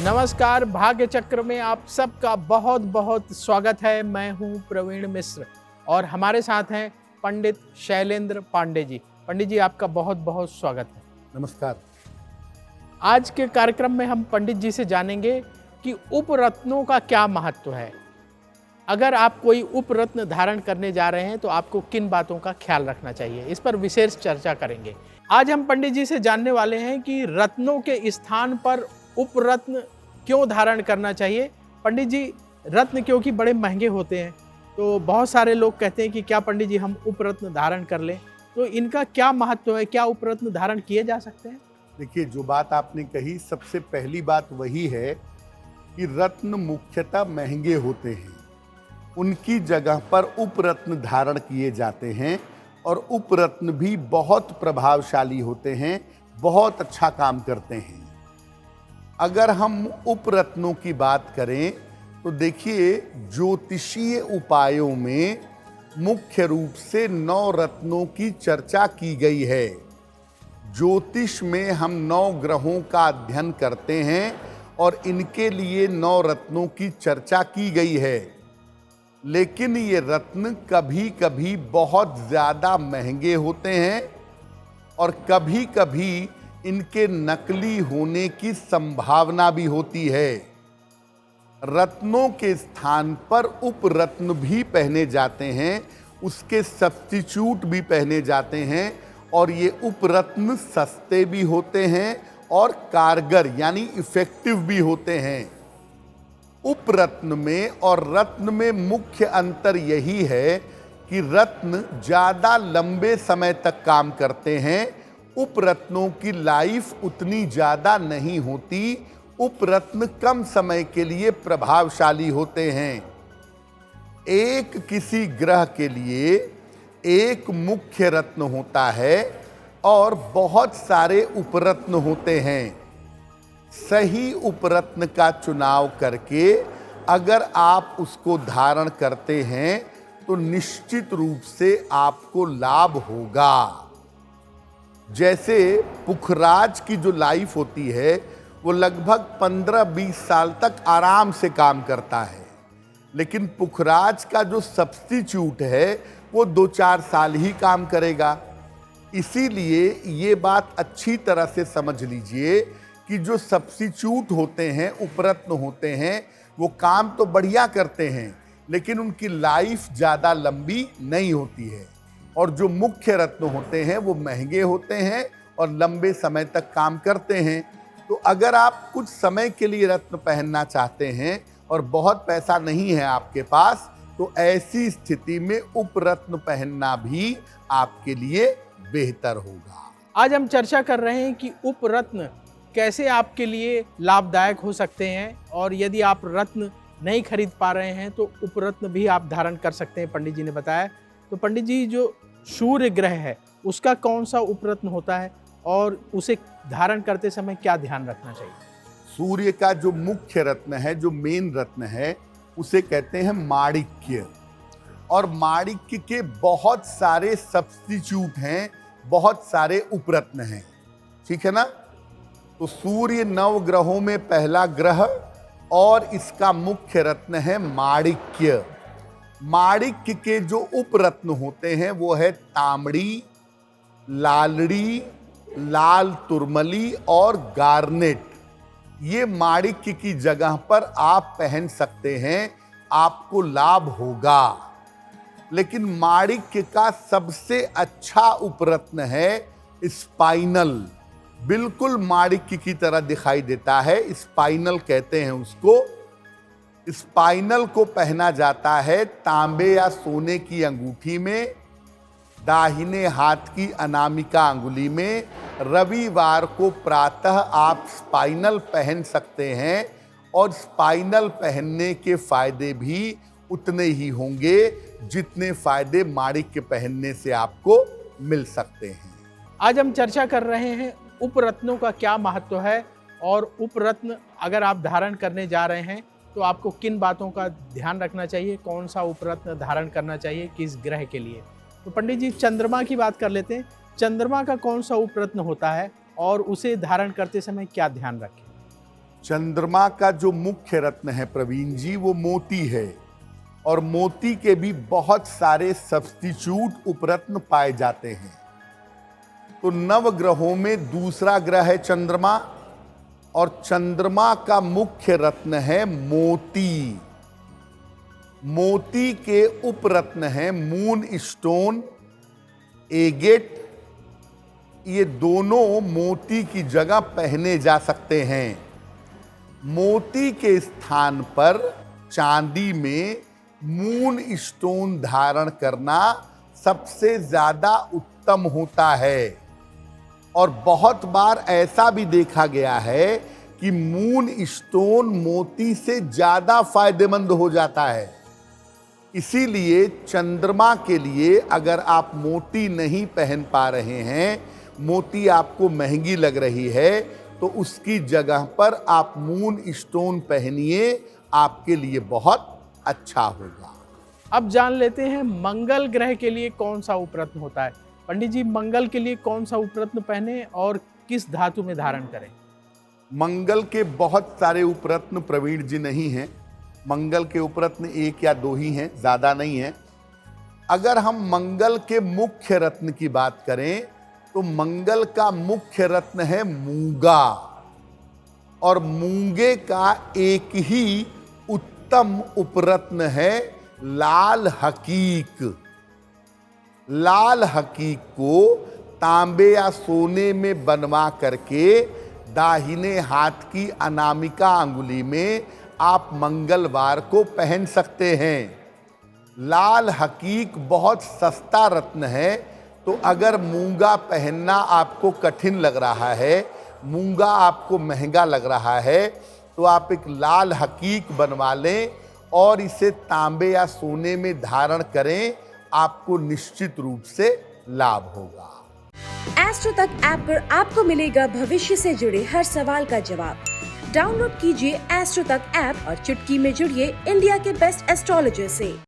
नमस्कार, भाग्य चक्र में आप सबका बहुत बहुत स्वागत है। मैं हूं प्रवीण मिश्र और हमारे साथ हैं पंडित शैलेंद्र पांडे जी। पंडित जी, आपका बहुत बहुत स्वागत है। नमस्कार। आज के कार्यक्रम में हम पंडित जी से जानेंगे कि उपरत्नों का क्या महत्व है। अगर आप कोई उपरत्न धारण करने जा रहे हैं तो आपको किन बातों का ख्याल रखना चाहिए, इस पर विशेष चर्चा करेंगे। आज हम पंडित जी से जानने वाले हैं कि रत्नों के स्थान पर उपरत्न क्यों धारण करना चाहिए। पंडित जी, रत्न क्योंकि बड़े महंगे होते हैं, तो बहुत सारे लोग कहते हैं कि क्या पंडित जी हम उपरत्न धारण कर लें, तो इनका क्या महत्व है, क्या उपरत्न धारण किए जा सकते हैं? देखिए, जो बात आपने कही, सबसे पहली बात वही है कि रत्न मुख्यतः महंगे होते हैं। उनकी जगह पर उपरत्न धारण किए जाते हैं और उपरत्न भी बहुत प्रभावशाली होते हैं, बहुत अच्छा काम करते हैं। अगर हम उपरत्नों की बात करें तो देखिए, ज्योतिषीय उपायों में मुख्य रूप से 9 रत्नों की चर्चा की गई है। ज्योतिष में हम 9 ग्रहों का अध्ययन करते हैं और इनके लिए 9 रत्नों की चर्चा की गई है। लेकिन ये रत्न कभी कभी बहुत ज़्यादा महंगे होते हैं और कभी कभी इनके नकली होने की संभावना भी होती है। रत्नों के स्थान पर उपरत्न भी पहने जाते हैं, उसके सब्स्टिट्यूट भी पहने जाते हैं और ये उपरत्न सस्ते भी होते हैं और कारगर यानी इफेक्टिव भी होते हैं। उपरत्न में और रत्न में मुख्य अंतर यही है कि रत्न ज़्यादा लंबे समय तक काम करते हैं, उपरत्नों की लाइफ उतनी ज़्यादा नहीं होती। उपरत्न कम समय के लिए प्रभावशाली होते हैं। एक किसी ग्रह के लिए एक मुख्य रत्न होता है और बहुत सारे उपरत्न होते हैं। सही उपरत्न का चुनाव करके अगर आप उसको धारण करते हैं तो निश्चित रूप से आपको लाभ होगा। जैसे पुखराज की जो लाइफ होती है वो लगभग 15-20 साल तक आराम से काम करता है, लेकिन पुखराज का जो सब्स्टिट्यूट है वो 2-4 साल ही काम करेगा। इसीलिए ये बात अच्छी तरह से समझ लीजिए कि जो सब्स्टिट्यूट होते हैं, उपरत्न होते हैं, वो काम तो बढ़िया करते हैं लेकिन उनकी लाइफ ज़्यादा लंबी नहीं होती है। और जो मुख्य रत्न होते हैं वो महंगे होते हैं और लंबे समय तक काम करते हैं। तो अगर आप कुछ समय के लिए रत्न पहनना चाहते हैं और बहुत पैसा नहीं है आपके पास, तो ऐसी स्थिति में उपरत्न पहनना भी आपके लिए बेहतर होगा। आज हम चर्चा कर रहे हैं कि उपरत्न कैसे आपके लिए लाभदायक हो सकते हैं और यदि आप रत्न नहीं खरीद पा रहे हैं तो उपरत्न भी आप धारण कर सकते हैं, पंडित जी ने बताया। तो पंडित जी, जो सूर्य ग्रह है उसका कौन सा उपरत्न होता है और उसे धारण करते समय क्या ध्यान रखना चाहिए? सूर्य का जो मुख्य रत्न है, जो मेन रत्न है, उसे कहते हैं माणिक्य। और माणिक्य के बहुत सारे सब्स्टिट्यूट हैं, बहुत सारे उपरत्न हैं, ठीक है ना। तो सूर्य 9 ग्रहों में पहला ग्रह और इसका मुख्य रत्न है माणिक्य। माणिक्य के जो उपरत्न होते हैं वो है तांबड़ी, लालड़ी, लाल तुरमली और गार्नेट। ये माणिक्य की जगह पर आप पहन सकते हैं, आपको लाभ होगा। लेकिन माणिक्य का सबसे अच्छा उपरत्न है स्पाइनल। बिल्कुल माणिक्य की तरह दिखाई देता है, स्पाइनल कहते हैं उसको। स्पाइनल को पहना जाता है तांबे या सोने की अंगूठी में, दाहिने हाथ की अनामिका अंगुली में। रविवार को प्रातः आप स्पाइनल पहन सकते हैं और स्पाइनल पहनने के फायदे भी उतने ही होंगे जितने फायदे माणिक्य पहनने से आपको मिल सकते हैं। आज हम चर्चा कर रहे हैं उपरत्नों का क्या महत्व है और उपरत्न अगर आप धारण करने जा रहे हैं तो आपको किन बातों का ध्यान रखना चाहिए, कौन सा उपरत्न धारण करना चाहिए किस ग्रह के लिए। तो पंडित जी, चंद्रमा की बात कर लेते हैं। चंद्रमा का कौन सा उपरत्न होता है और उसे धारण करते समय क्या ध्यान रखें? चंद्रमा का जो मुख्य रत्न है प्रवीण जी, वो मोती है, और मोती के भी बहुत सारे सब्स्टिट्यूट उपरत्न पाए जाते हैं। तो नवग्रहों में दूसरा ग्रह है चंद्रमा, और चंद्रमा का मुख्य रत्न है मोती। मोती के उपरत्न है मून स्टोन, एगेट। ये दोनों मोती की जगह पहने जा सकते हैं। मोती के स्थान पर चांदी में मून स्टोन धारण करना सबसे ज्यादा उत्तम होता है। और बहुत बार ऐसा भी देखा गया है कि मून स्टोन मोती से ज्यादा फायदेमंद हो जाता है। इसीलिए चंद्रमा के लिए अगर आप मोती नहीं पहन पा रहे हैं, मोती आपको महंगी लग रही है, तो उसकी जगह पर आप मून स्टोन पहनिए, आपके लिए बहुत अच्छा होगा। अब जान लेते हैं मंगल ग्रह के लिए कौन सा उपरत्न होता है। पंडित जी, मंगल के लिए कौन सा उपरत्न पहने और किस धातु में धारण करें? मंगल के बहुत सारे उपरत्न प्रवीण जी नहीं हैं। मंगल के उपरत्न 1 या 2 ही हैं, ज्यादा नहीं है। अगर हम मंगल के मुख्य रत्न की बात करें तो मंगल का मुख्य रत्न है मूंगा, और मूंगे का एक ही उत्तम उपरत्न है लाल हकीक। लाल हकीक को तांबे या सोने में बनवा करके दाहिने हाथ की अनामिका अंगुली में आप मंगलवार को पहन सकते हैं। लाल हकीक बहुत सस्ता रत्न है, तो अगर मूंगा पहनना आपको कठिन लग रहा है, मूंगा आपको महंगा लग रहा है, तो आप एक लाल हकीक बनवा लें और इसे तांबे या सोने में धारण करें, आपको निश्चित रूप से लाभ होगा। एस्ट्रो तक ऐप पर आपको मिलेगा भविष्य से जुड़े हर सवाल का जवाब। डाउनलोड कीजिए एस्ट्रो तक ऐप और चुटकी में जुड़िए इंडिया के बेस्ट एस्ट्रोलॉजर से।